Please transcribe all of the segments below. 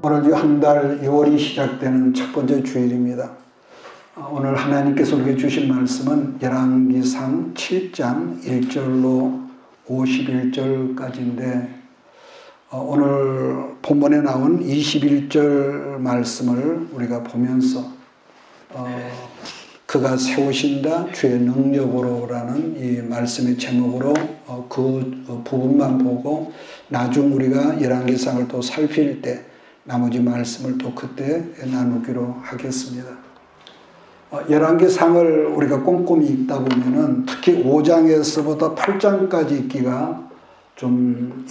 오늘 한 달 6월이 시작되는 첫 번째 주일입니다. 오늘 하나님께서 우리에게 주신 말씀은 열왕기상 7장 1절로 51절까지인데 오늘 본문에 나온 21절 말씀을 우리가 보면서 그가 세우신다 주의 능력으로라는 이 말씀의 제목으로 그 부분만 보고 나중 우리가 열왕기상을 또 살필 때 나머지 말씀을 또 그때 나누기로 하겠습니다. 열왕기상을 우리가 꼼꼼히 읽다 보면은 특히 5장에서부터 8장까지 읽기가 좀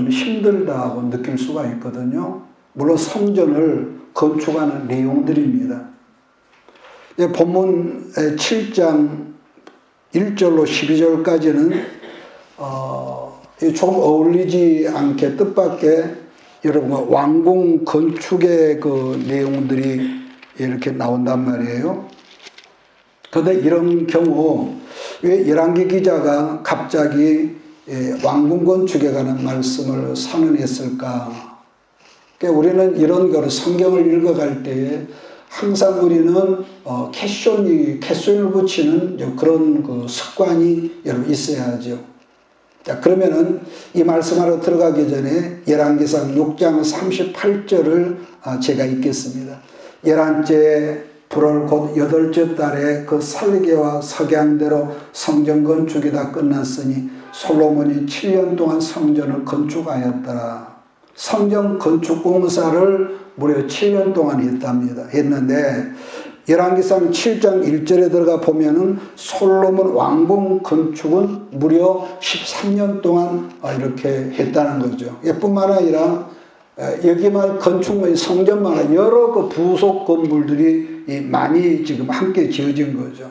힘들다고 느낄 수가 있거든요. 물론 성전을 건축하는 내용들입니다. 본문 7장 1절로 12절까지는 조금 어울리지 않게 뜻밖의 여러분 왕궁 건축의 그 내용들이 이렇게 나온단 말이에요. 그런데 이런 경우 왜 열왕기 기자가 갑자기 왕궁 건축에 관한 말씀을 선언했을까? 그러니까 우리는 이런 거를 성경을 읽어갈 때에 항상 우리는 캐션을 붙이는 그런 그 습관이 여러분 있어야죠. 자, 그러면은 이 말씀하러 들어가기 전에 열왕기상 6장 38절을 제가 읽겠습니다. 11째 불월 곧 8째 달에 그 설계와 석양대로 성전 건축이 다 끝났으니 솔로몬이 7년 동안 성전을 건축하였더라. 성전 건축 공사를 무려 7년 동안 했는데 열왕기상 7장 1절에 들어가 보면은 솔로몬 왕궁 건축은 무려 13년 동안 이렇게 했다는 거죠. 뿐만 아니라 여기만 건축물 성전만 아니라 여러 그 부속 건물들이 많이 지금 함께 지어진 거죠.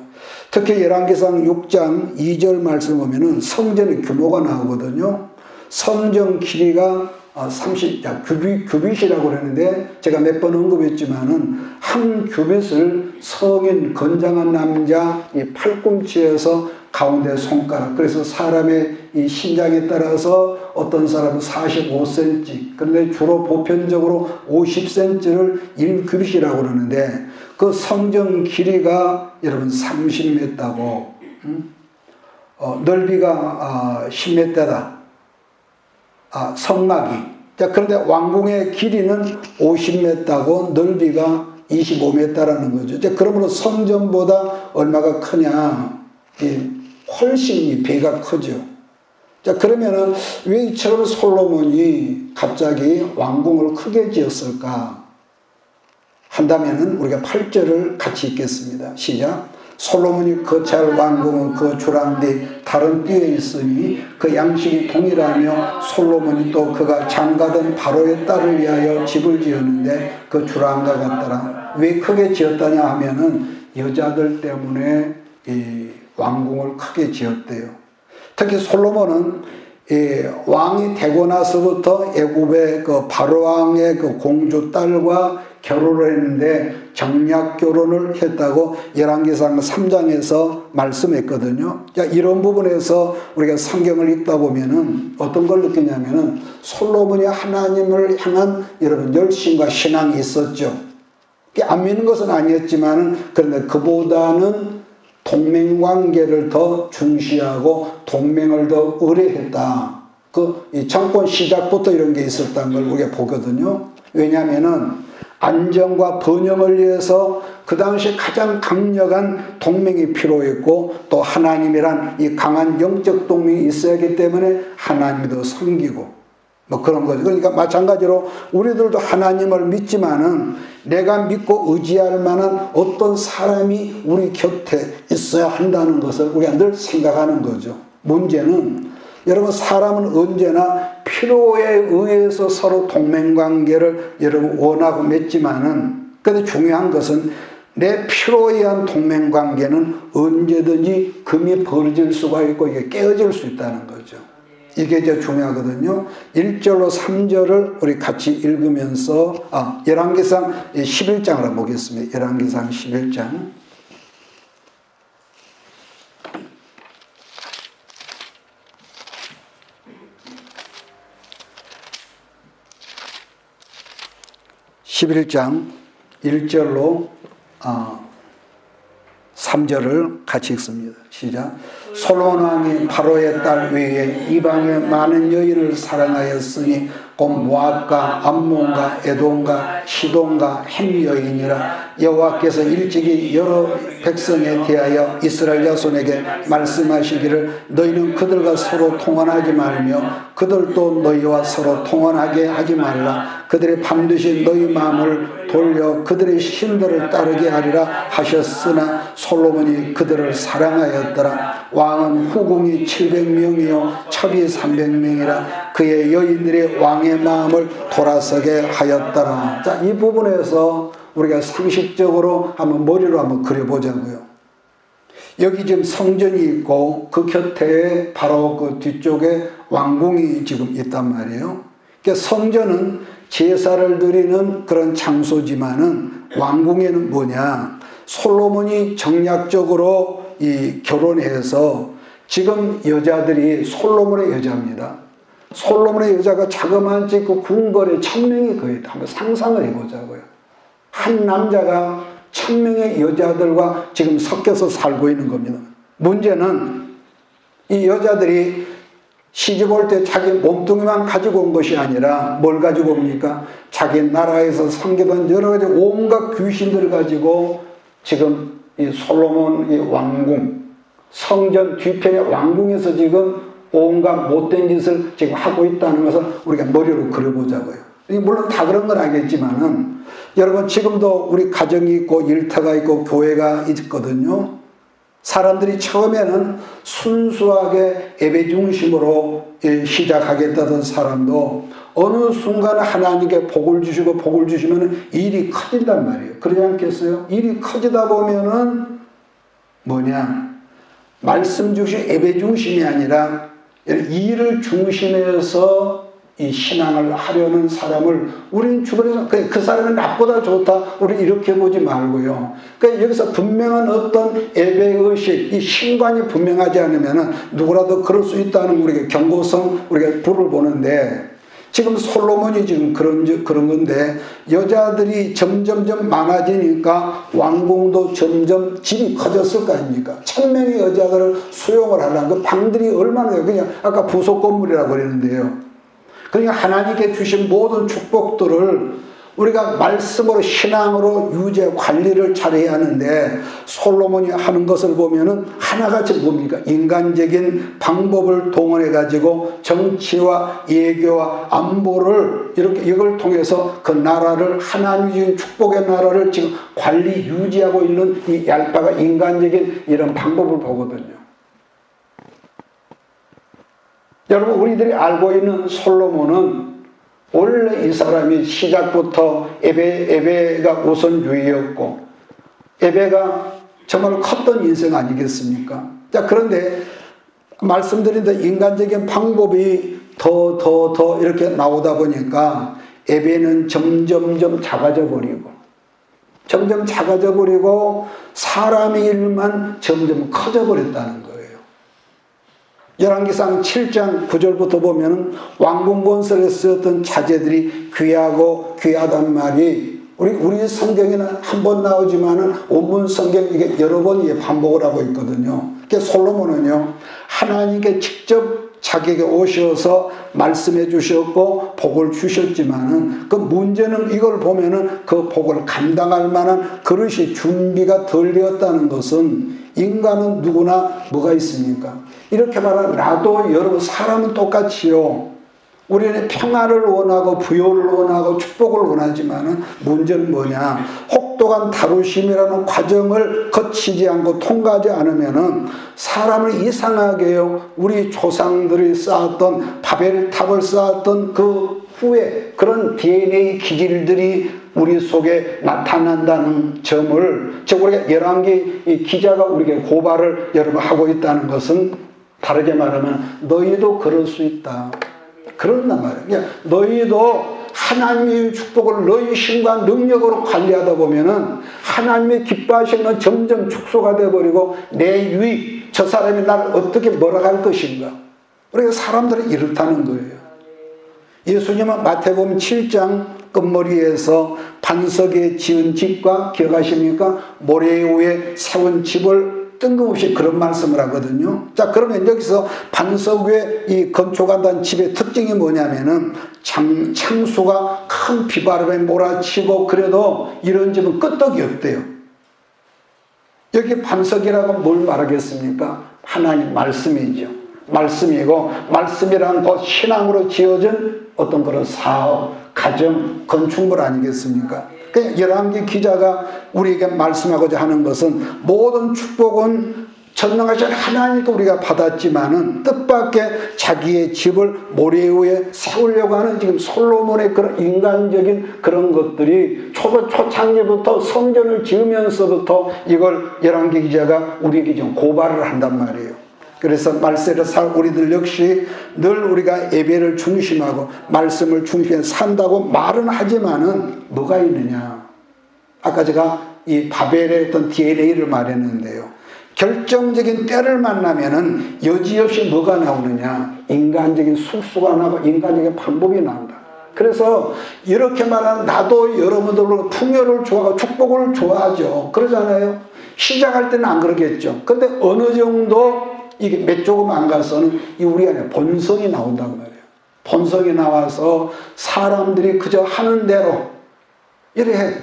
특히 열왕기상 6장 2절 말씀 보면은 성전의 규모가 나오거든요. 성전 길이가 규빗이라고 그러는데 제가 몇 번 언급했지만은 한 규빗을 성인 건장한 남자 이 팔꿈치에서 가운데 손가락, 그래서 사람의 이 신장에 따라서 어떤 사람은 45cm, 그런데 주로 보편적으로 50cm를 1규빗이라고 그러는데 그 성전 길이가 여러분 30m고 넓이가 10m다. 성막이. 자, 그런데 왕궁의 길이는 50m고 넓이가 25m라는 거죠. 자, 그러므로 성전보다 얼마가 크냐? 훨씬 배가 크죠. 자, 그러면은 왜 이처럼 솔로몬이 갑자기 왕궁을 크게 지었을까? 한다면은 우리가 8절을 같이 읽겠습니다. 시작. 솔로몬이 거찰 왕궁은 그 주랑뒤 다른 띠에 있으니 그 양식이 동일하며 솔로몬이 또 그가 장가던 바로의 딸을 위하여 집을 지었는데 그 주랑과 같더라. 왜 크게 지었다냐 하면은 여자들 때문에 이 왕궁을 크게 지었대요. 특히 솔로몬은 왕이 되고 나서부터 애굽의 그 바로 왕의 그 공주 딸과 결혼을 했는데 정략 결혼을 했다고 열왕기상 3장에서 말씀했거든요. 자, 이런 부분에서 우리가 성경을 읽다 보면은 어떤 걸 느끼냐면은 솔로몬이 하나님을 향한 여러분 열심과 신앙이 있었죠. 안 믿는 것은 아니었지만은 그런데 그보다는 동맹관계를 더 중시하고 동맹을 더 의뢰했다. 이 정권 시작부터 이런 게 있었다는 걸 우리가 보거든요. 왜냐하면은 안정과 번영을 위해서 그 당시 가장 강력한 동맹이 필요했고 또 하나님이란 이 강한 영적 동맹이 있어야 하기 때문에 하나님도 섬기고 뭐 그런 거죠. 그러니까 마찬가지로 우리들도 하나님을 믿지만은 내가 믿고 의지할 만한 어떤 사람이 우리 곁에 있어야 한다는 것을 우리가 늘 생각하는 거죠. 문제는 여러분 사람은 언제나 필요에 의해서 서로 동맹관계를 여러분 원하고 맺지만은 근데 중요한 것은 내 필요에 의한 동맹관계는 언제든지 금이 벌어질 수가 있고 이게 깨어질 수 있다는 거죠. 이게 이제 중요하거든요. 1절로 3절을 우리 같이 읽으면서 열왕기상 11장을 한번 보겠습니다. 열왕기상 11장 11장 1절로 3절을 같이 읽습니다. 시작. 솔로몬 왕이 바로의 딸 외에 이방의 많은 여인을 사랑하였으니 곧 모압과 암몬과 에돔과 시돈과 햄 여인이라. 여호와께서 일찍이 여러 백성에 대하여 이스라엘 자손에게 말씀하시기를 너희는 그들과 서로 통혼하지 말며 그들도 너희와 서로 통혼하게 하지 말라. 그들이 반드시 너희 마음을 돌려 그들의 신들을 따르게 하리라 하셨으나 솔로몬이 그들을 사랑하였더라. 왕은 후궁이 700명이요 첩이 300명이라. 그의 여인들이 왕의 마음을 돌아서게 하였더라. 자, 이 부분에서 우리가 상식적으로 한번 머리로 한번 그려보자고요. 여기 지금 성전이 있고 그 곁에 바로 그 뒤쪽에 왕궁이 지금 있단 말이에요. 그러니까 성전은 제사를 드리는 그런 장소지만은 왕궁에는 뭐냐? 솔로몬이 정략적으로 결혼해서 지금 여자들이 솔로몬의 여자입니다. 솔로몬의 여자가 자그마치 그 궁궐에 1000명이 거의 있다. 한번 상상을 해보자고요. 한 남자가 1000명의 여자들과 지금 섞여서 살고 있는 겁니다. 문제는 이 여자들이 시집 올 때 자기 몸뚱이만 가지고 온 것이 아니라 뭘 가지고 옵니까? 자기 나라에서 섬기던 여러 가지 온갖 귀신들을 가지고 지금 이 솔로몬 이 왕궁, 성전 뒤편의 왕궁에서 지금 온갖 못된 짓을 지금 하고 있다는 것을 우리가 머리로 그려보자고요. 물론 다 그런 건 아니겠지만은 여러분 지금도 우리 가정이 있고 일터가 있고 교회가 있거든요. 사람들이 처음에는 순수하게 예배 중심으로 시작하겠다던 사람도 어느 순간 하나님께 복을 주시고 복을 주시면 일이 커진단 말이에요. 그러지 않겠어요? 일이 커지다 보면은 뭐냐? 말씀 중심, 예배 중심이 아니라 일을 중심해서 이 신앙을 하려는 사람을 우리는 주변에서 그 사람은 나보다 좋다 우리 이렇게 보지 말고요. 그러니까 여기서 분명한 어떤 예배의식, 이 신관이 분명하지 않으면 누구라도 그럴 수 있다는 우리가 경고성 우리가 불을 보는데 지금 솔로몬이 지금 그런 건데 여자들이 점점점 많아지니까 왕궁도 점점 집이 커졌을 거 아닙니까? 1000명의 여자들을 수용을 하려면 그 방들이 얼마나 그냥 아까 부속 건물이라고 그랬는데요. 그러니까 하나님께 주신 모든 축복들을 우리가 말씀으로 신앙으로 유지 관리를 잘해야 하는데 솔로몬이 하는 것을 보면은 하나같이 뭡니까? 인간적인 방법을 동원해 가지고 정치와 예교와 안보를 이렇게 이걸 통해서 그 나라를 하나님의 축복의 나라를 지금 관리 유지하고 있는 이 얄빠가 인간적인 이런 방법을 보거든요. 여러분 우리들이 알고 있는 솔로몬은 원래 이 사람이 시작부터 예배가 우선주의였고 예배가 정말 컸던 인생 아니겠습니까? 자, 그런데 말씀드린 대로 인간적인 방법이 더 이렇게 나오다 보니까 예배는 점점점 작아져 버리고 사람의 일만 점점 커져 버렸다는 거예요. 열왕기상 7장 9절부터 보면 왕궁 건설에 쓰였던 자재들이 귀하고 귀하단 말이 우리 성경에는 한 번 나오지만은 원문 성경 이게 여러 번 반복을 하고 있거든요. 그러니까 솔로몬은요 하나님께 직접 자기에게 오셔서 말씀해 주셨고 복을 주셨지만은 그 문제는 이걸 보면은 그 복을 감당할 만한 그릇이 준비가 덜 되었다는 것은 인간은 누구나 뭐가 있습니까? 이렇게 말하면 나도 여러분 사람은 똑같이요. 우리는 평화를 원하고 부요를 원하고 축복을 원하지만은 문제는 뭐냐? 혹독한 다루심이라는 과정을 거치지 않고 통과하지 않으면은 사람을 이상하게요. 우리 조상들이 쌓았던 바벨탑을 쌓았던 그 후에 그런 DNA 기질들이 우리 속에 나타난다는 점을 즉 우리가 열왕기 기자가 우리에게 고발을 여러분 하고 있다는 것은 다르게 말하면 너희도 그럴 수 있다. 그런단 말이에요. 그러니까 너희도 하나님의 축복을 너희 신과 능력으로 관리하다 보면은 하나님의 기뻐하시는 건 점점 축소가 되어버리고 내 유익, 저 사람이 나를 어떻게 몰아갈 것인가. 그러니까 사람들은 이렇다는 거예요. 예수님은 마태복음 7장 끝머리에서 반석에 지은 집과 기억하십니까? 모래 위에 세운 집을 뜬금없이 그런 말씀을 하거든요. 자, 그러면 여기서 반석 위에 이 건축한다는 집의 특징이 뭐냐면은 창수가 큰 비바람에 몰아치고 그래도 이런 집은 끄떡이 없대요. 여기 반석이라고 뭘 말하겠습니까? 하나님 말씀이죠. 말씀이고, 말씀이란 곧 신앙으로 지어진 어떤 그런 사업, 가정, 건축물 아니겠습니까? 열왕기 기자가 우리에게 말씀하고자 하는 것은 모든 축복은 전능하신 하나님께 우리가 받았지만은 뜻밖의 자기의 집을 모래 위에 세우려고 하는 지금 솔로몬의 그런 인간적인 그런 것들이 초창기부터 성전을 지으면서부터 이걸 열왕기 기자가 우리에게 좀 고발을 한단 말이에요. 그래서 말세를 살 우리들 역시 늘 우리가 예배를 중심하고 말씀을 중심에 산다고 말은 하지만은 뭐가 있느냐. 아까 제가 이 바벨의 어떤 DNA를 말했는데요. 결정적인 때를 만나면은 여지없이 뭐가 나오느냐. 인간적인 술수가 나고 인간적인 방법이 나온다. 그래서 이렇게 말하는 나도 여러분들로 풍요를 좋아하고 축복을 좋아하죠. 그러잖아요. 시작할 때는 안 그러겠죠. 근데 어느 정도 이게 몇 조금 안 가서는 우리 안에 본성이 나온단 말이에요. 본성이 나와서 사람들이 그저 하는 대로 이래 해.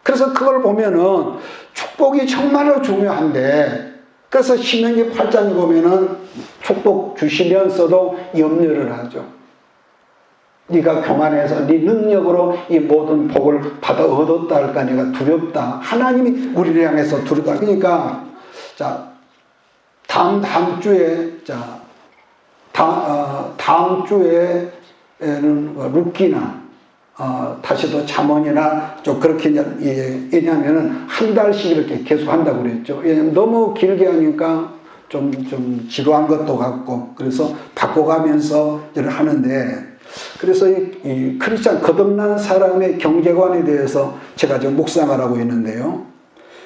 그래서 그걸 보면은 축복이 정말로 중요한데, 그래서 신명기 8장에 보면은 축복 주시면서도 염려를 하죠. 네가 교만해서 네 능력으로 이 모든 복을 받아 얻었다 할까 네가 두렵다. 하나님이 우리를 향해서 두렵다. 그러니까 자, 다음 주에 다음 주에는 룻기나 다시 또 잠언이나 좀 그렇게 왜냐하면은 한 달씩 이렇게 계속 한다고 그랬죠. 왜냐하면 너무 길게 하니까 좀 지루한 것도 같고 그래서 바꿔가면서 일을 하는데, 그래서 이 크리스찬 거듭난 사람의 경제관에 대해서 제가 좀 묵상을 하고 있는데요.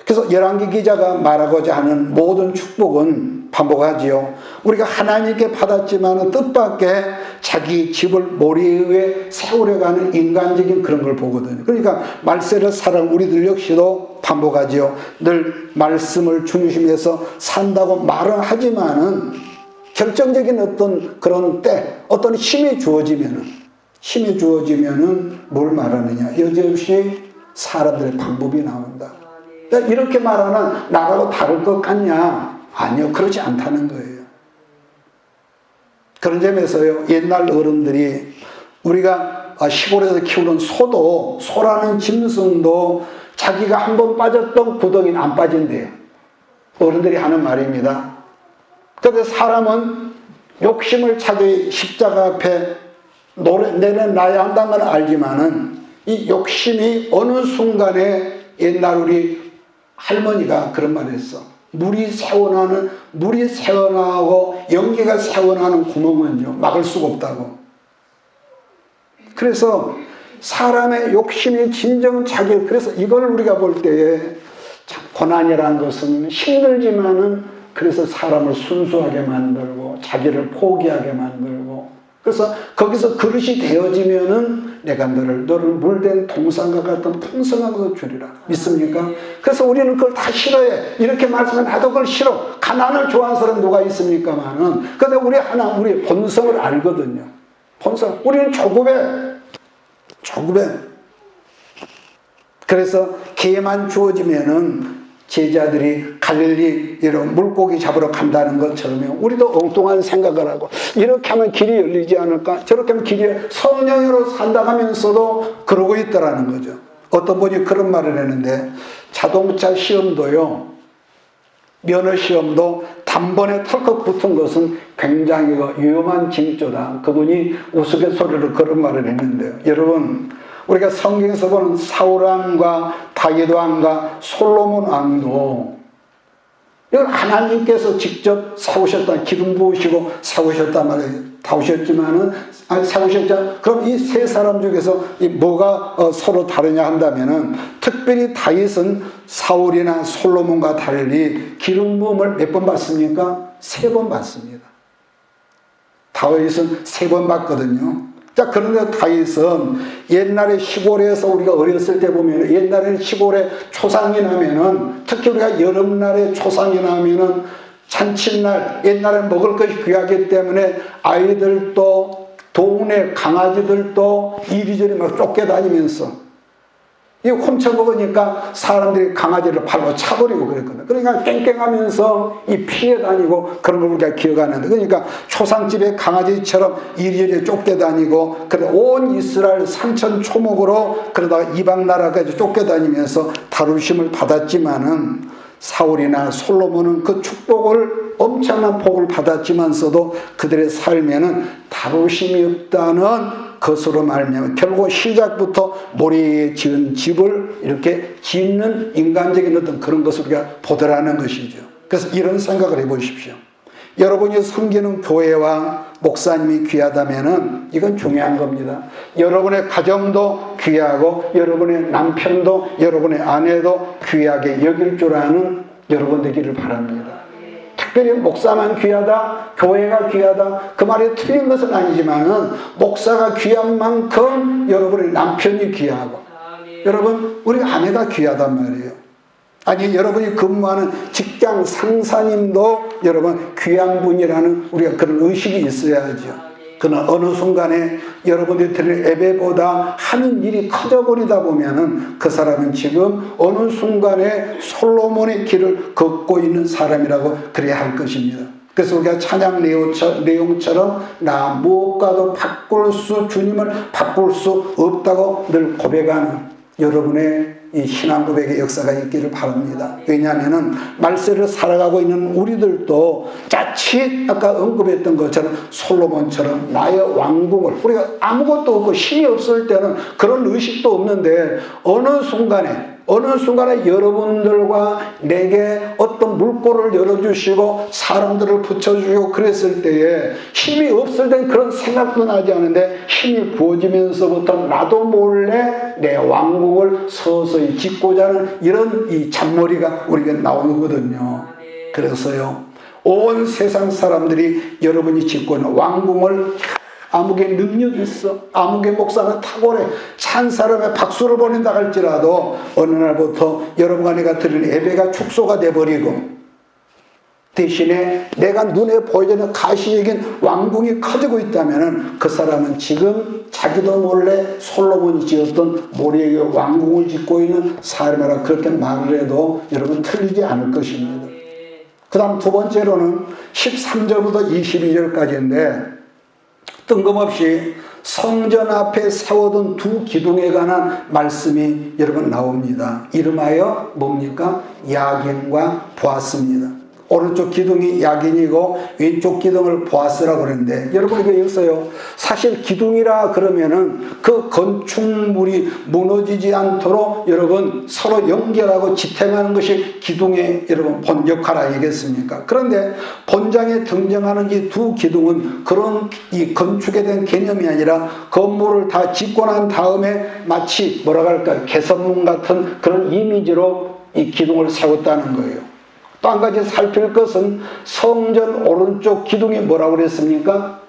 그래서 열왕기 기자가 말하고자 하는 모든 축복은 반복하지요. 우리가 하나님께 받았지만 뜻밖의 자기 집을 모래 위에 세우려고 하는 인간적인 그런 걸 보거든요. 그러니까 말세를 살아온 우리들 역시도 반복하지요. 늘 말씀을 중심에서 산다고 말은 하지만은 결정적인 어떤 그런 때, 어떤 힘이 주어지면은 뭘 말하느냐. 여지없이 사람들의 방법이 나온다. 이렇게 말하는 나라고 다를 것 같냐? 아니요, 그렇지 않다는 거예요. 그런 점에서요, 옛날 어른들이 우리가 시골에서 키우는 소라는 짐승도 자기가 한번 빠졌던 구덩이는 안 빠진대요. 어른들이 하는 말입니다. 그런데 사람은 욕심을 차지 십자가 앞에 내려놔야 한다는 건 알지만은 이 욕심이 어느 순간에 옛날 우리 할머니가 그런 말을 했어. 물이 새어나오고 연기가 새어나오는 구멍은요 막을 수가 없다고. 그래서 사람의 욕심이 진정 자기, 그래서 이걸 우리가 볼 때에 참 고난이라는 것은 힘들지만은 그래서 사람을 순수하게 만들고 자기를 포기하게 만들고, 그래서 거기서 그릇이 되어지면은 내가 너를 물된 동산과 같은 풍성한 것을 주리라. 믿습니까? 그래서 우리는 그걸 다 싫어해. 이렇게 말씀하면 나도 그걸 싫어. 가난을 좋아하는 사람 누가 있습니까만은. 근데 우리 본성을 알거든요. 본성. 우리는 조급해. 그래서 개만 주어지면은 제자들이 갈릴리 이런 물고기 잡으러 간다는 것처럼 우리도 엉뚱한 생각을 하고, 이렇게 하면 길이 열리지 않을까, 저렇게 하면 길이, 성령으로 산다 하면서도 그러고 있더라는 거죠. 어떤 분이 그런 말을 했는데, 자동차 시험도요, 면허 시험도 단번에 털컥 붙은 것은 굉장히 위험한 징조다. 그분이 우스갯소리로 그런 말을 했는데요. 여러분, 우리가 성경에서 보는 사울왕과 다윗왕과 솔로몬 왕도 이건 하나님께서 직접 세우셨다, 기름 부으시고 세우셨단 말이에요. 세우셨잖아요. 그럼 이 세 사람 중에서 뭐가 서로 다르냐 한다면은, 특별히 다윗은 사울이나 솔로몬과 달리 기름 부음을 몇 번 받습니까? 3번 받습니다. 다윗은 3번 받거든요. 자, 그런데 다윗은 옛날에 시골에서 우리가 어렸을 때 보면 옛날에는 시골에 초상이 나면은 특히 우리가 여름날에 초상이 나면은 잔칫날 옛날에 먹을 것이 귀하기 때문에 아이들도 동네 강아지들도 이리저리 막 쫓겨다니면서 이 훔쳐 먹으니까 사람들이 강아지를 발로 차버리고 그랬거든. 그러니까 깽깽하면서 이 피해 다니고 그런 걸 우리가 기억하는데, 그러니까 초상집에 강아지처럼 이리저리 쫓겨다니고, 그래 온 이스라엘 산천초목으로 그러다가 이방 나라까지 쫓겨다니면서 다루심을 받았지만은 사울이나 솔로몬은 그 축복을 엄청난 복을 받았지만서도 그들의 삶에는 다루심이 없다는 것으로 말미암아 결국 시작부터 모래에 지은 집을 이렇게 짓는 인간적인 어떤 그런 것을 우리가 보더라는 것이죠. 그래서 이런 생각을 해보십시오. 여러분이 섬기는 교회와 목사님이 귀하다면은 이건 중요한 겁니다. 여러분의 가정도 귀하고 여러분의 남편도 여러분의 아내도 귀하게 여길 줄 아는 여러분 되기를 바랍니다. 특별히 목사만 귀하다, 교회가 귀하다, 그 말이 틀린 것은 아니지만은 목사가 귀한 만큼 여러분의 남편이 귀하고, 여러분 우리 아내가 귀하단 말이에요. 아니, 여러분이 근무하는 직장 상사님도 여러분 귀한 분이라는 우리가 그런 의식이 있어야죠. 그러나 어느 순간에 여러분들이 드리는 예배보다 하는 일이 커져버리다 보면은 그 사람은 지금 어느 순간에 솔로몬의 길을 걷고 있는 사람이라고 그래야 할 것입니다. 그래서 우리가 찬양 내용처럼 나 무엇과도 주님을 바꿀 수 없다고 늘 고백하는 여러분의 이 신앙 고백의 역사가 있기를 바랍니다. 왜냐하면은 말세를 살아가고 있는 우리들도 자칫 아까 언급했던 것처럼 솔로몬처럼 나의 왕궁을, 우리가 아무것도 없고 힘이 없을 때는 그런 의식도 없는데 어느 순간에 여러분들과 내게 어떤 물꼬를 열어주시고 사람들을 붙여주고 그랬을 때에 힘이 없을 땐 그런 생각도 나지 않은데 힘이 부어지면서부터 나도 몰래 내 왕국을 서서히 짓고자 하는 이런 이 잔머리가 우리가 나오거든요. 그래서요, 온 세상 사람들이 여러분이 짓고 있는 왕궁을 아무개 능력이 있어, 아무개 목사는 탁월해, 찬 사람의 박수를 보낸다 할지라도 어느 날부터 여러분과 내가 드리는 예배가 축소가 돼버리고 대신에 내가 눈에 보이는 가시적인 왕궁이 커지고 있다면 그 사람은 지금 자기도 몰래 솔로몬이 지었던 모래의 왕궁을 짓고 있는 사람이라 그렇게 말을 해도 여러분 틀리지 않을 것입니다. 그 다음 두 번째로는 13절부터 22절까지인데 뜬금없이 성전 앞에 세워둔 두 기둥에 관한 말씀이 여러분 나옵니다. 이름하여 뭡니까? 야긴과 보아스입니다. 오른쪽 기둥이 야긴이고 왼쪽 기둥을 보아스라고 그러는데, 여러분 이거 여기서요, 사실 기둥이라 그러면은 그 건축물이 무너지지 않도록 여러분 서로 연결하고 지탱하는 것이 기둥의 여러분 본 역할 아니겠습니까? 그런데 본장에 등장하는 이 두 기둥은 그런 이 건축에 대한 개념이 아니라 건물을 다 짓고 난 다음에 마치 뭐라고 할까요? 개선문 같은 그런 이미지로 이 기둥을 세웠다는 거예요. 또 한 가지 살필 것은 성전 오른쪽 기둥이 뭐라고 그랬습니까?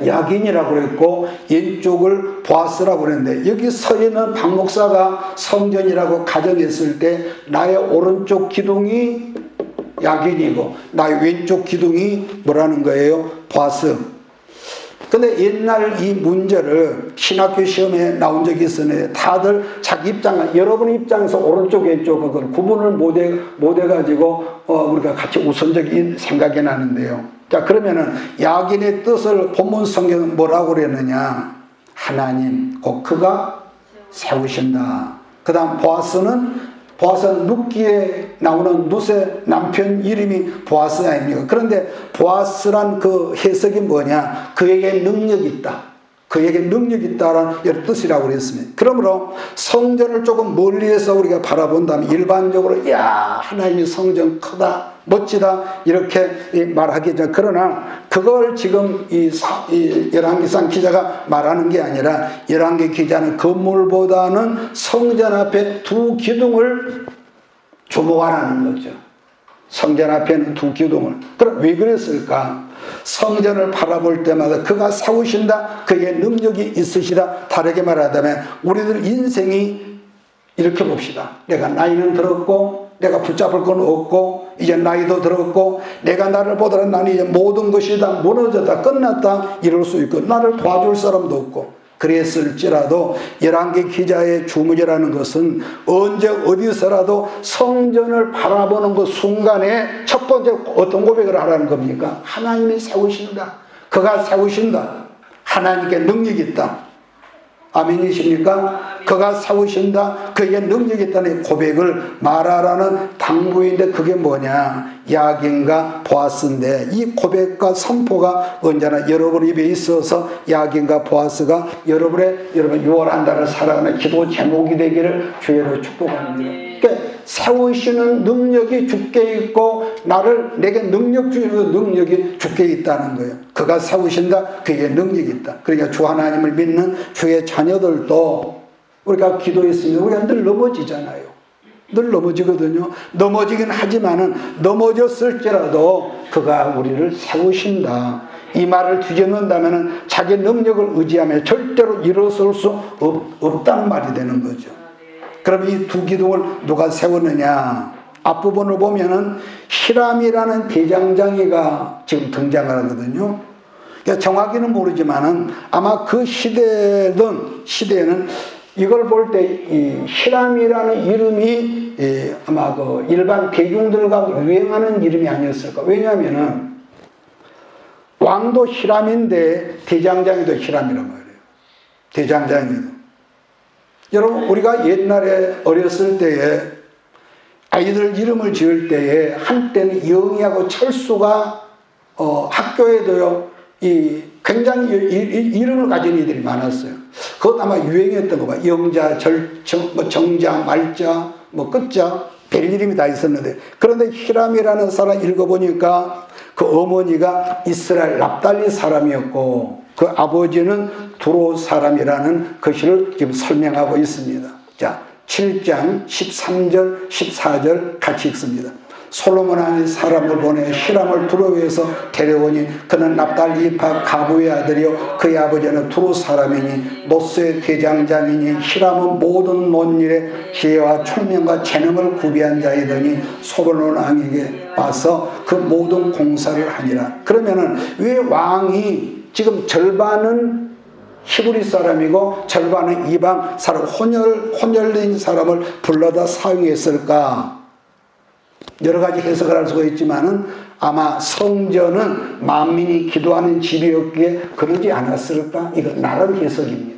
야긴이라고 그랬고 왼쪽을 보아스라고 그랬는데, 여기 서 있는 박 목사가 성전이라고 가정했을 때 나의 오른쪽 기둥이 야긴이고 나의 왼쪽 기둥이 뭐라는 거예요? 보아스. 근데 옛날 이 문제를 신학교 시험에 나온 적이 있었는데 다들 자기 여러분 입장에서 오른쪽 왼쪽 그걸 구분을 못 해가지고 우리가 같이 우선적인 생각이 나는데요. 자, 그러면은 야긴의 뜻을 본문 성경은 뭐라고 그랬느냐? 하나님 곧 그가 세우신다. 그 다음 보아스는 룻기에 나오는 룻의 남편 이름이 보아스 아닙니까? 그런데 보아스란 그 해석이 뭐냐? 그에게 능력이 있다. 그에게 능력이 있다라는 이런 뜻이라고 그랬습니다. 그러므로 성전을 조금 멀리에서 우리가 바라본다면 일반적으로 야, 하나님의 성전 크다, 멋지다 이렇게 말하겠죠. 그러나 그걸 지금 이 열왕기상 기자가 말하는 게 아니라 열왕기 기자는 건물보다는 성전 앞에 두 기둥을 주목하라는 거죠. 성전 앞에는 두 기둥을. 그럼 왜 그랬을까? 성전을 바라볼 때마다 그가 세우신다, 그의 능력이 있으시다. 다르게 말하자면 우리들 인생이 이렇게 봅시다. 내가 나이는 들었고 내가 붙잡을 건 없고 이제 나이도 들었고 내가 나를 보더라 나는 이제 모든 것이 다 무너졌다 끝났다 이럴 수 있고 나를 도와줄 사람도 없고 그랬을지라도 열왕기 기자의 주문이라는 것은 언제 어디서라도 성전을 바라보는 그 순간에 첫 번째 어떤 고백을 하라는 겁니까? 하나님이 세우신다. 그가 세우신다. 하나님께 능력이 있다. 아멘이십니까? 그가 세우신다. 그에게 능력이 있다는 고백을 말하라는 당부인데 그게 뭐냐? 야긴과 보아스인데 이 고백과 선포가 언제나 여러분 입에 있어서 야긴과 보아스가 여러분 6월 한 달을 살아가는 기도 제목이 되기를 주의로 축복합니다. 그러니까 세우시는 능력이 주께 있고 내게 능력 주는 능력이 주께 있다는 거예요. 그가 세우신다. 그에게 능력이 있다. 그러니까 주 하나님을 믿는 주의 자녀들도 우리가 기도했으면 우리가 늘 넘어지잖아요. 늘 넘어지거든요. 넘어지긴 하지만은 넘어졌을지라도 그가 우리를 세우신다. 이 말을 뒤집는다면은 자기 능력을 의지하며 절대로 일어설 수 없다는 말이 되는 거죠. 그럼 이 두 기둥을 누가 세웠느냐? 앞부분을 보면은 히람이라는 대장장이가 지금 등장을 하거든요. 그러니까 정확히는 모르지만은 아마 그 시대에는 이걸 볼 때 이 히람이라는 이름이 아마 그 일반 대중들과 유행하는 이름이 아니었을까. 왜냐하면은 왕도 히람인데 대장장이도 히람이란 말이에요. 대장장이도. 여러분 우리가 옛날에 어렸을 때에 아이들 이름을 지을 때에 한때는 영희하고 철수가 학교에도요 굉장히 이름을 가진 이들이 많았어요. 그것 아마 유행했던 거 봐. 영자, 정자, 말자, 끝자 별 이름이 다 있었는데 그런데 히람이라는 사람 읽어보니까 그 어머니가 이스라엘 납달리 사람이었고 그 아버지는 두로 사람이라는 것을 지금 설명하고 있습니다. 자, 7장 13절 14절 같이 읽습니다. 솔로몬 한 사람을 보내 히람을 두로에서 데려오니 그는 납달리파 가부의 아들이요 그의 아버지는 두로 사람이니 노스의 대장장이니 히람은 모든 논일에 지혜와 총명과 재능을 구비한 자이더니 솔로몬 왕에게 와서 그 모든 공사를 하니라. 그러면은 왜 왕이 지금 절반은 히브리 사람이고 절반은 이방 사람 혼혈된 사람을 불러다 사용했을까? 여러 가지 해석을 할 수가 있지만은 아마 성전은 만민이 기도하는 집이었기에 그러지 않았을까? 이건 나름 해석입니다.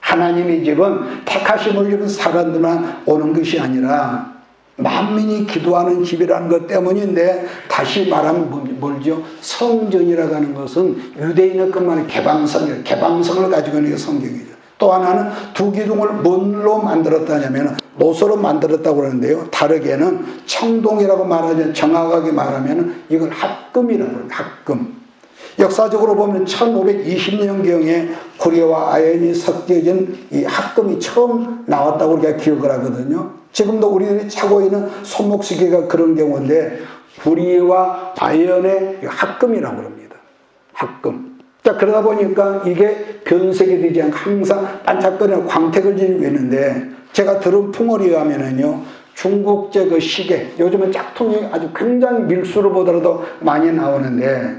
하나님의 집은 택하심을 입은 사람들만 오는 것이 아니라 만민이 기도하는 집이라는 것 때문인데 다시 말하면 뭘죠? 성전이라고 하는 것은 유대인의 것만 개방성을 가지고 있는 게 성경이죠. 또 하나는 두 기둥을 뭘로 만들었다냐면 노소로 만들었다고 그러는데요. 다르게는 청동이라고 말하죠. 정확하게 말하면 이걸 합금이라고 합니다. 합금. 역사적으로 보면 1520년경에 구리와 아연이 섞여진 이 합금이 처음 나왔다고 우리가 기억을 하거든요. 지금도 우리들이 차고 있는 손목시계가 그런 경우인데 구리와 아연의 합금이라고 합니다. 합금. 자, 그러다 보니까 이게 변색이 되지 않고 항상 반짝거리는 광택을 지니고 있는데 제가 들은 풍월에 의하면은요, 중국제 그 시계, 요즘은 짝퉁이 아주 굉장히 밀수로 보더라도 많이 나오는데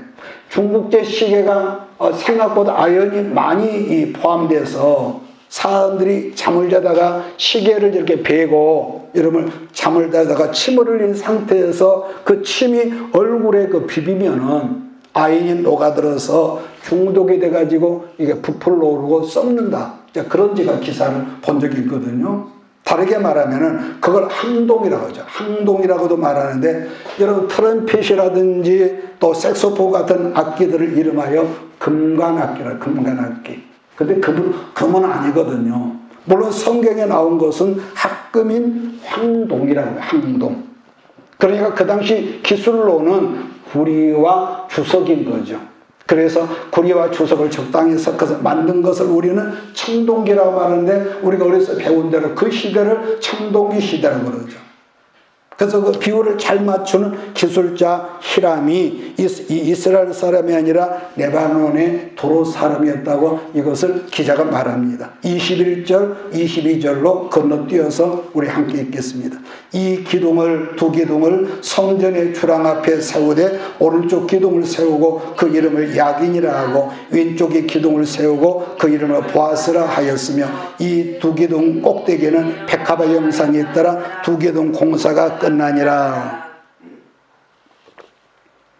중국제 시계가 생각보다 아연이 많이 포함돼서 사람들이 잠을 자다가 시계를 이렇게 베고 여러분 잠을 자다가 침을 흘린 상태에서 그 침이 얼굴에 비비면은 아연이 녹아들어서 중독이 돼가지고 이게 부풀러 오르고 썩는다. 그런 제가 기사를 본 적이 있거든요. 다르게 말하면은 그걸 항동이라고 하죠. 항동이라고도 말하는데 여러분 트럼펫이라든지 또 색소폰 같은 악기들을 이름하여 금관악기라 금관악기. 근데 금은 아니거든요. 물론 성경에 나온 것은 합금인 황동이라고 해요. 황동. 그러니까 그 당시 기술로는 구리와 주석인 거죠. 그래서 구리와 주석을 적당히 섞어서 만든 것을 우리는 청동기라고 말하는데 우리가 어려서 배운 대로 그 시대를 청동기 시대라고 그러죠. 그래서 그 비율을 잘 맞추는 기술자 히람이 이스라엘 사람이 아니라 레바논의 도로 사람이었다고 이것을 기자가 말합니다. 21절, 22절로 건너뛰어서 우리 함께 읽겠습니다. 이 기둥을 두 기둥을 성전의 주랑 앞에 세우되 오른쪽 기둥을 세우고 그 이름을 야긴이라 하고 왼쪽의 기둥을 세우고 그 이름을 보아스라 하였으며 이 두 기둥 꼭대기에는 백합화 형상이 있더라. 두 기둥 공사가 끝나니라.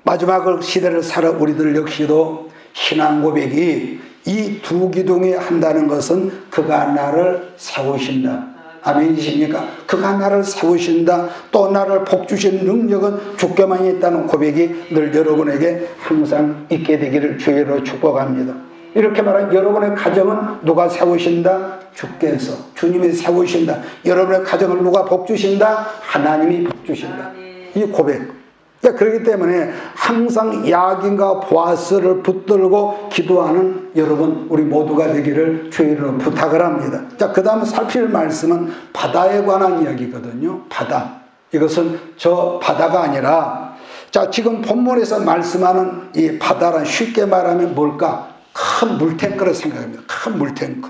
마지막 시대를 살아 우리들 역시도 신앙 고백이 이 두 기둥이 한다는 것은 그가 나를 세우신다. 아멘이십니까? 그가 나를 세우신다. 또 나를 복주신 능력은 주께만 있다는 고백이 늘 여러분에게 항상 있게 되기를 주의로 축복합니다. 이렇게 말한 여러분의 가정은 누가 세우신다? 주께서, 주님이 세우신다. 여러분의 가정을 누가 복주신다? 하나님이 복주신다. 이 고백. 그렇기 때문에 항상 야긴과 보아스를 붙들고 기도하는 여러분 우리 모두가 되기를 주의로 부탁을 합니다. 자, 그 다음 살필 말씀은 바다에 관한 이야기거든요. 바다. 이것은 저 바다가 아니라, 자, 지금 본문에서 말씀하는 이 바다란 쉽게 말하면 뭘까? 큰 물탱크를 생각합니다. 큰 물탱크.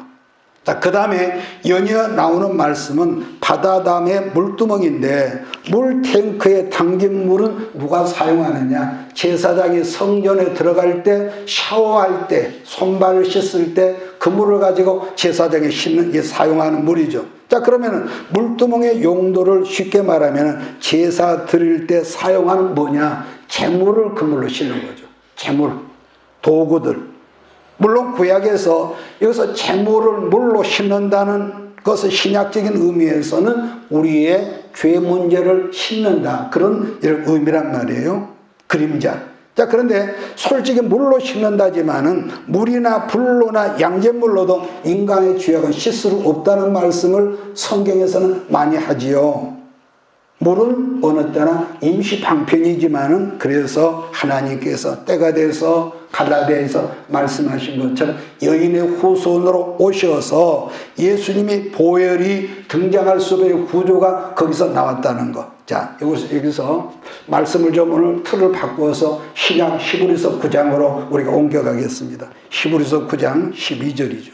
자, 그 다음에 연이어 나오는 말씀은 바다 다음에 물두멍인데, 물탱크에 담긴 물은 누가 사용하느냐? 제사장이 성전에 들어갈 때, 샤워할 때, 손발을 씻을 때 그 물을 가지고 제사장에 사용하는 물이죠. 자, 그러면 물두멍의 용도를 쉽게 말하면 제사 드릴 때 사용하는 뭐냐? 재물을 그 물로 씻는 거죠. 재물, 도구들. 물론 구약에서 여기서 재물을 물로 씻는다는 것은 신약적인 의미에서는 우리의 죄 문제를 씻는다, 그런 의미란 말이에요. 그림자. 자, 그런데 솔직히 물로 씻는다지만은 물이나 불로나 양잿물로도 인간의 죄악은 씻을 수 없다는 말씀을 성경에서는 많이 하지요. 물은 어느 때나 임시 방편이지만은 그래서 하나님께서 때가 돼서 갈라디아에서 말씀하신 것처럼 여인의 후손으로 오셔서 예수님이 보혈이 등장할 수 없는 구조가 거기서 나왔다는 것. 자, 여기서 말씀을 좀 오늘 틀을 바꾸어서 신약 히브리서 9장으로 우리가 옮겨가겠습니다. 히브리서 9장 12절이죠.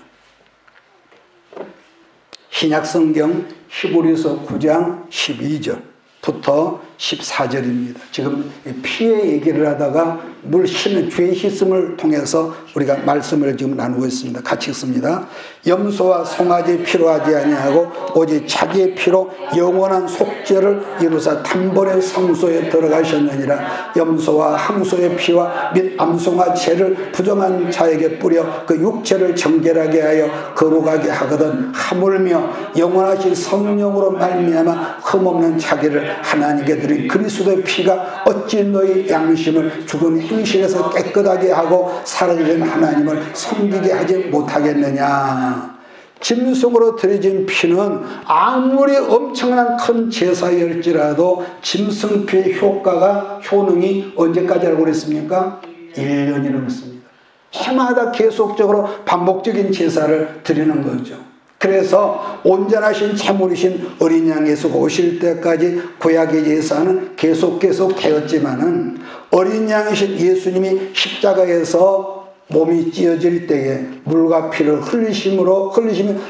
신약 성경 히브리서 9장 12절부터 14절입니다. 지금 피의 얘기를 하다가 물 씻는 죄 씻음을 통해서 우리가 말씀을 지금 나누고 있습니다. 같이 읽습니다. 염소와 송아지 피로 하지 아니하고 오직 자기의 피로 영원한 속죄를 이루사 단번에 성소에 들어가셨느니라. 염소와 항소의 피와 및 암송아 죄를 부정한 자에게 뿌려 그 육체를 정결하게 하여 거룩하게 하거든 하물며 영원하신 성령으로 말미암아 흠없는 자기를 하나님께 드린 그리스도의 피가 어찌 너희 양심을 죽은 행실에서 깨끗하게 하고 살아계신 하나님을 섬기게 하지 못하겠느냐. 짐승으로 드려진 피는 아무리 엄청난 큰 제사일지라도 짐승피의 효능이 언제까지라고 그랬습니까? 1년이 넘습니다. 해마다 계속적으로 반복적인 제사를 드리는 거죠. 그래서 온전하신 제물이신 어린 양 예수가 오실 때까지 구약의 제사는 계속 되었지만은 어린 양이신 예수님이 십자가에서 몸이 찢어질 때에 물과 피를 흘리시며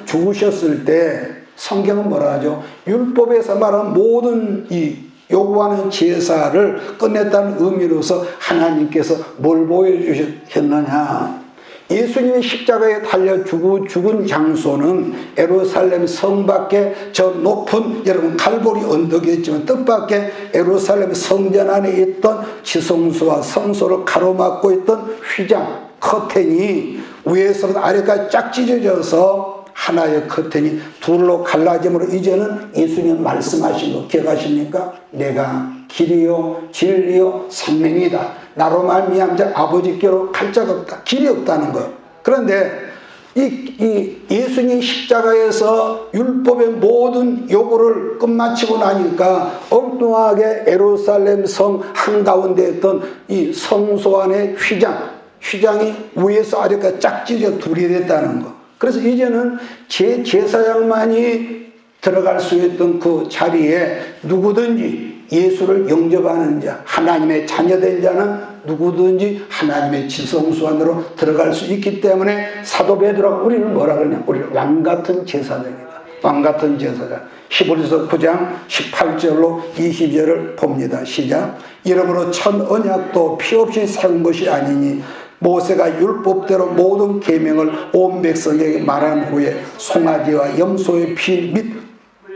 죽으셨을 때 성경은 뭐라 하죠? 율법에서 말하는 모든 이 요구하는 제사를 끝냈다는 의미로서 하나님께서 뭘 보여주셨느냐? 예수님이 십자가에 달려 죽은 장소는 예루살렘 성 밖에 저 높은, 여러분 갈보리 언덕이 있지만 뜻밖의 예루살렘 성전 안에 있던 지성소와 성소를 가로막고 있던 휘장, 커튼이 위에서부터 아래까지 쫙 찢어져서 하나의 커튼이 둘로 갈라짐으로 이제는 예수님 말씀하신 거 기억하십니까? 내가 길이요 진리요 생명이다. 나로 말미암아 아버지께로 갈 자가 없다. 길이 없다는 거. 그런데 이 예수님 십자가에서 율법의 모든 요구를 끝마치고 나니까 엉뚱하게 예루살렘 성 한가운데 있던 이 성소 안의 휘장이 위에서 아래까지 쫙 찢어 둘이 됐다는 거. 그래서 이제는 제사장만이 들어갈 수 있던 그 자리에 누구든지 예수를 영접하는 자, 하나님의 자녀된 자는 누구든지 하나님의 지성소 안으로 들어갈 수 있기 때문에 사도 베드로가 우리를 뭐라 그러냐? 우리를 왕같은 제사장이다. 왕같은 제사장. 히브리서 9장 18절로 20절을 봅니다. 시작. 이러므로 첫 언약도 피 없이 세운 것이 아니니 모세가 율법대로 모든 계명을 온 백성에게 말한 후에 송아지와 염소의 피 및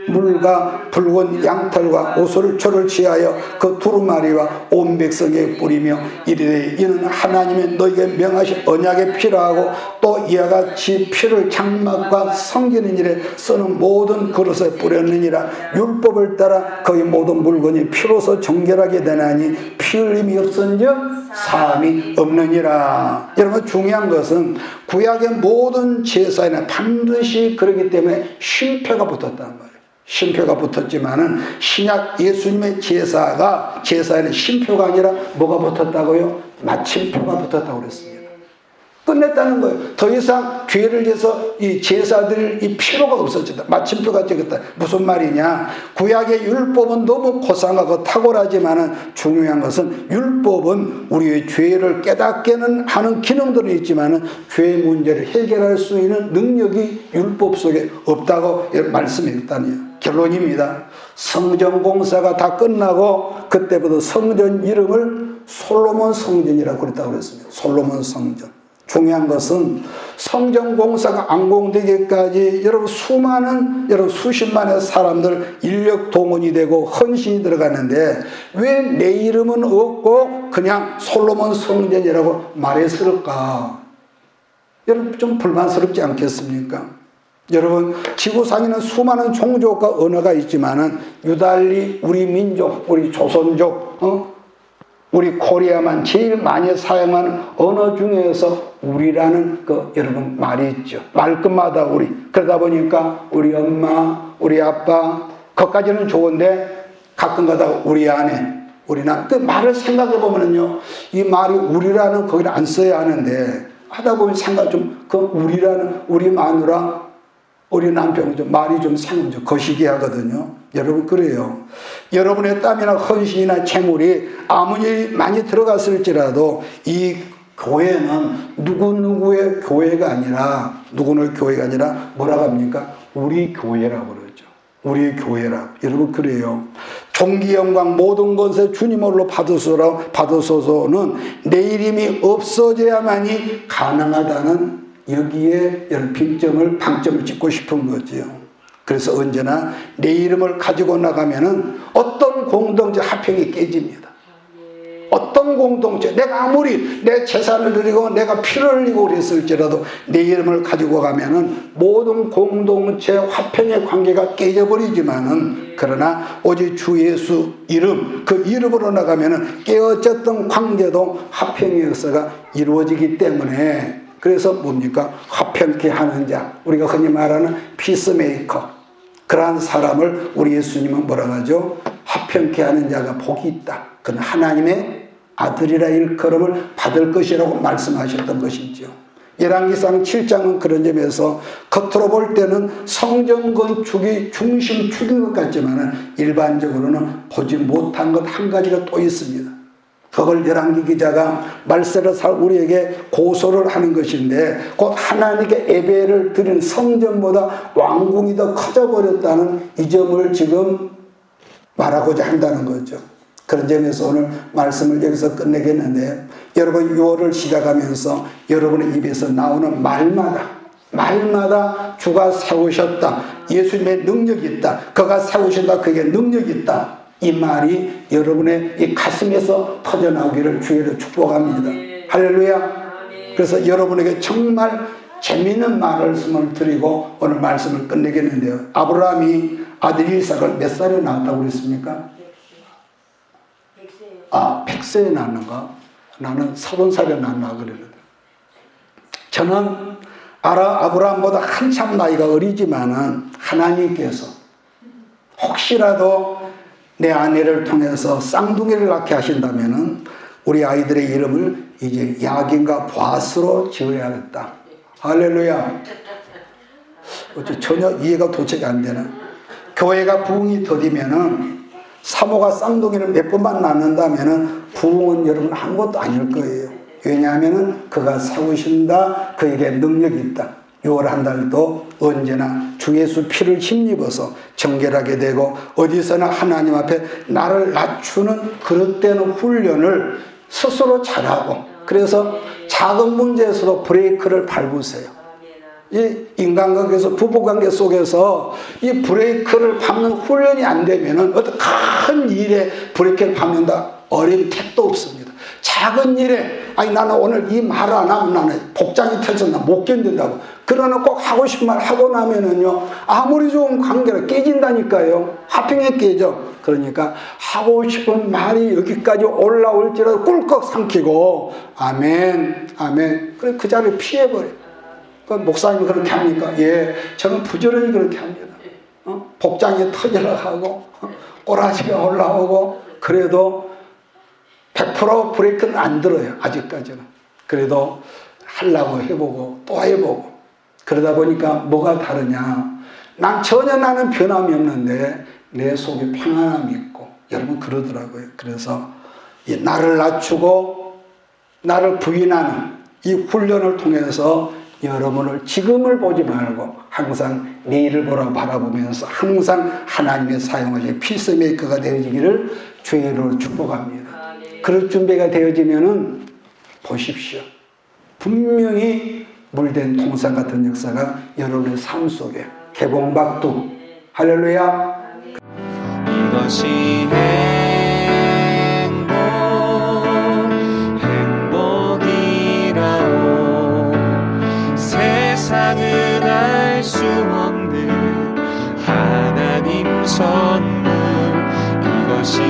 물과 붉은 양털과 오솔초를 취하여 그 두루마리와 온 백성에게 뿌리며 이르되 이는 하나님의 너에게 명하신 언약의 피라 하고 또 이와 같이 피를 장막과 섬기는 일에 쓰는 모든 그릇에 뿌렸느니라. 율법을 따라 거의 모든 물건이 피로서 정결하게 되나니 피 흘림이 없은즉 사함이 없느니라. 여러분, 중요한 것은 구약의 모든 제사에는 반드시 그러기 때문에 쉼표가 붙었단 말이에요. 쉼표가 붙었지만은 신약 예수님의 제사에는 쉼표가 아니라 뭐가 붙었다고요? 마침표가 붙었다고 그랬습니다. 끝냈다는 거예요. 더 이상 죄를 위해서 이 제사드릴 이 필요가 없어졌다. 마침표가 찍었다. 무슨 말이냐? 구약의 율법은 너무 고상하고 탁월하지만은 중요한 것은 율법은 우리의 죄를 깨닫게는 하는 기능들은 있지만은 죄의 문제를 해결할 수 있는 능력이 율법 속에 없다고 말씀했다니요. 결론입니다. 성전 공사가 다 끝나고 그때부터 성전 이름을 솔로몬 성전이라고 그랬다고 그랬습니다. 솔로몬 성전. 중요한 것은 성전 공사가 완공되기까지 여러분 수십만의 사람들 인력 동원이 되고 헌신이 들어가는데 왜 내 이름은 없고 그냥 솔로몬 성전이라고 말했을까? 여러분 좀 불만스럽지 않겠습니까? 여러분, 지구상에는 수많은 종족과 언어가 있지만은 유달리 우리 민족, 우리 조선족, 우리 코리아만 제일 많이 사용하는 언어 중에서 우리라는 여러분 말이 있죠. 말끝마다 우리. 그러다 보니까 우리 엄마, 우리 아빠, 그것까지는 좋은데 가끔 가다가 우리 아내, 우리 남. 그 말을 생각해 보면은요, 이 말이 우리라는 거기를 안 써야 하는데 하다 보면 우리라는 우리 마누라, 우리 남편은 말이 좀 거시기 하거든요. 여러분, 그래요. 여러분의 땀이나 헌신이나 재물이 아무리 많이 들어갔을지라도 이 교회는 누구누구의 교회가 아니라 뭐라고 합니까? 우리 교회라고 그러죠. 우리 교회라고. 여러분, 그래요. 존귀 영광 모든 것에 주님 홀로 받으소서는 내 이름이 없어져야만이 가능하다는 여기에 방점을 찍고 싶은 거지요. 그래서 언제나 내 이름을 가지고 나가면은 어떤 공동체 합평이 깨집니다. 어떤 공동체, 내가 아무리 내 재산을 드리고 내가 피를 흘리고 그랬을지라도 내 이름을 가지고 가면은 모든 공동체 화평의 관계가 깨져버리지만은 그러나 오직 주 예수 이름, 그 이름으로 나가면은 깨어졌던 관계도 화평의 역사가 이루어지기 때문에 그래서 뭡니까? 화평케 하는 자, 우리가 흔히 말하는 피스메이커, 그러한 사람을 우리 예수님은 뭐라고 하죠? 화평케 하는 자가 복이 있다. 그는 하나님의 아들이라 일컬음을 받을 것이라고 말씀하셨던 것이죠. 열왕기상 7장은 그런 점에서 겉으로 볼 때는 성전 건축이 중심 축인 것 같지만 일반적으로는 보지 못한 것 한 가지가 또 있습니다. 그걸 열왕기 기자가 말세로살 우리에게 고소를 하는 것인데 곧 하나님께 예배를 드린 성전보다 왕궁이 더 커져버렸다는 이 점을 지금 말하고자 한다는 거죠. 그런 점에서 오늘 말씀을 여기서 끝내겠는데 여러분 6월을 시작하면서 여러분의 입에서 나오는 말마다 주가 세우셨다. 예수님의 능력이 있다. 그가 세우신다. 그게 능력이 있다. 이 말이 여러분의 이 가슴에서 터져나오기를 주의로 축복합니다. 할렐루야. 그래서 여러분에게 정말 재미있는 말씀을 드리고 오늘 말씀을 끝내겠는데요. 아브라함이 아들 이삭을 몇 살에 낳았다고 그랬습니까? 100세에 낳았는가? 나는 30살에 낳았나 그랬는데. 저는 아브라함보다 한참 나이가 어리지만은 하나님께서 혹시라도 내 아내를 통해서 쌍둥이를 낳게 하신다면은 우리 아이들의 이름을 이제 야긴과 보아스로 지어야겠다. 할렐루야. 전혀 이해가 도저히 안 되는. 교회가 부흥이 더디면은 사모가 쌍둥이를 몇 번만 낳는다면은 부흥은 여러분 아무것도 아닐 거예요. 왜냐하면은 그가 세우신다. 그에게 능력이 있다. 6월 한 달도 언제나 주 예수 피를 힘입어서 정결하게 되고 어디서나 하나님 앞에 나를 낮추는 그릇되는 훈련을 스스로 잘하고, 그래서 작은 문제에서도 브레이크를 밟으세요. 이 인간관계에서, 부부관계 속에서 이 브레이크를 밟는 훈련이 안 되면은 어떤 큰 일에 브레이크를 밟는다 어린 택도 없습니다. 작은 일에, 아니 나는 오늘 이 말 안 하면 나는 복장이 터져서 나 못 견딘다고, 그러나 꼭 하고 싶은 말 하고 나면은요, 아무리 좋은 관계가 깨진다니까요. 하필에 깨져. 그러니까 하고 싶은 말이 여기까지 올라올지라도 꿀꺽 삼키고 아멘 아멘, 그래 그 자리를 피해버려. 그 목사님이 그렇게 합니까? 예, 저는 부지런히 그렇게 합니다. 복장이 터지려 하고 꼬라지가 올라오고, 그래도 100% 브레이크는 안 들어요, 아직까지는. 그래도 하려고 해보고 또 해보고, 그러다 보니까 뭐가 다르냐, 난 전혀 나는 변함이 없는데 내 속에 평안함이 있고, 여러분 그러더라고요. 그래서 이 나를 낮추고 나를 부인하는 이 훈련을 통해서 여러분을 지금을 보지 말고 항상 내일을 바라보면서 항상 하나님의 사용하신 피스메이커가 되어지기를 주의 이름으로 축복합니다. 그럴 준비가 되어지면은 보십시오. 분명히 물된 통상 같은 역사가 여러분의 삶 속에 개봉박두. 할렐루야. 이것이 행복이라오. 세상은 알 수 없는 하나님 선물. 이것이